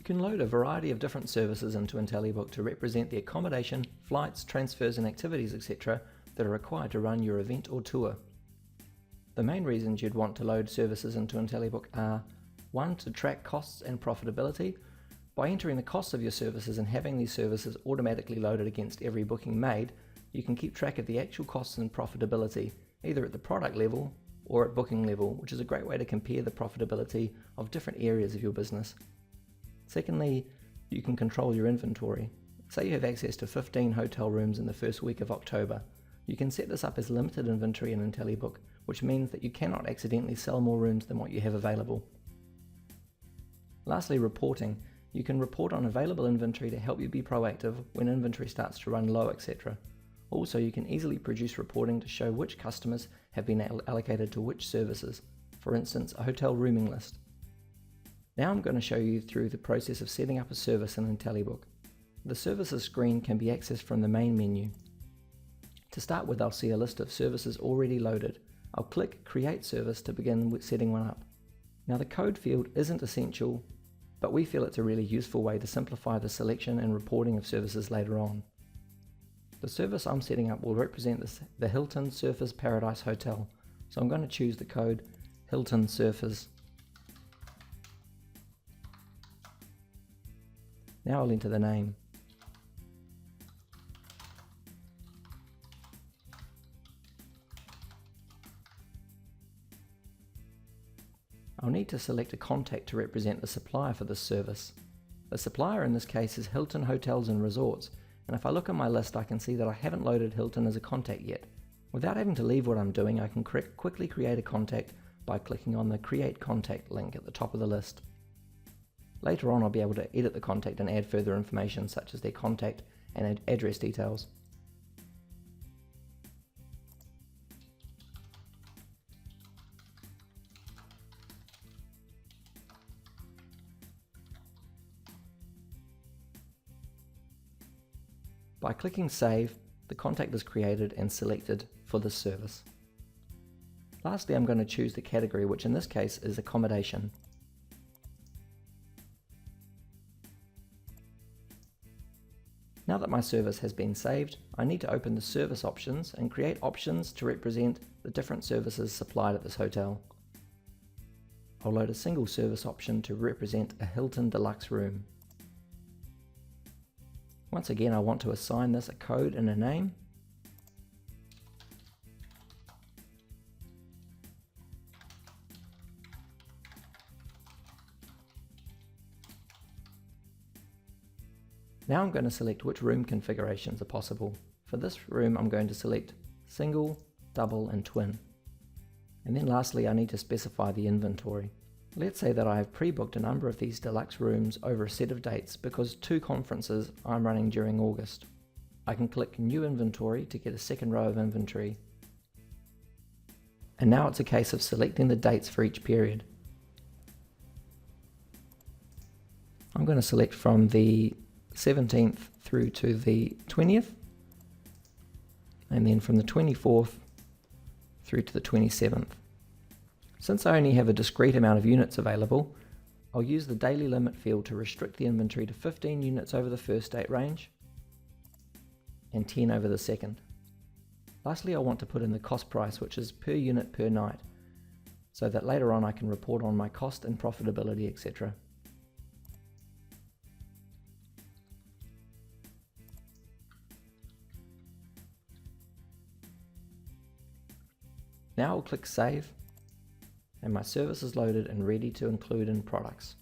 can load a variety of different services into Intellibook to represent the accommodation, flights, transfers and activities, etc. that are required to run your event or tour. The main reasons you'd want to load services into Intellibook are 1. To track costs and profitability. By entering the costs of your services and having these services automatically loaded against every booking made, you can keep track of the actual costs and profitability, either at the product level or at booking level, which is a great way to compare the profitability of different areas of your business. Secondly, you can control your inventory. Say you have access to 15 hotel rooms in the first week of October. You can set this up as limited inventory in Intellibook, which means that you cannot accidentally sell more rooms than what you have available. Lastly, reporting. You can report on available inventory to help you be proactive when inventory starts to run low, etc. Also, you can easily produce reporting to show which customers have been allocated to which services, for instance, a hotel rooming list. Now I'm going to show you through the process of setting up a service in Intellibook. The services screen can be accessed from the main menu. To start with, I'll see a list of services already loaded. I'll click Create Service to begin with setting one up. Now the code field isn't essential, but we feel it's a really useful way to simplify the selection and reporting of services later on. The service I'm setting up will represent the Hilton Surfers Paradise Hotel, so I'm going to choose the code Hilton Surfers. Now I'll enter the name. I'll need to select a contact to represent the supplier for this service. The supplier in this case is Hilton Hotels and Resorts, and if I look at my list I can see that I haven't loaded Hilton as a contact yet. Without having to leave what I'm doing, I can quickly create a contact by clicking on the Create Contact link at the top of the list. Later on I'll be able to edit the contact and add further information such as their contact and address details. By clicking Save, the contact is created and selected for this service. Lastly, I'm going to choose the category, which in this case is accommodation. Now that my service has been saved, I need to open the service options and create options to represent the different services supplied at this hotel. I'll load a single service option to represent a Hilton Deluxe room. Once again, I want to assign this a code and a name. Now I'm going to select which room configurations are possible. For this room I'm going to select single, double and twin. And then lastly I need to specify the inventory. Let's say that I have pre-booked a number of these deluxe rooms over a set of dates because 2 conferences I'm running during August. I can click New Inventory to get a second row of inventory. And now it's a case of selecting the dates for each period. I'm going to select from the 17th through to the 20th, and then from the 24th through to the 27th. Since I only have a discrete amount of units available, I'll use the daily limit field to restrict the inventory to 15 units over the first date range and 10 over the second. Lastly, I want to put in the cost price, which is per unit per night, so that later on I can report on my cost and profitability, etc. Now I'll click Save, and my service is loaded and ready to include in products.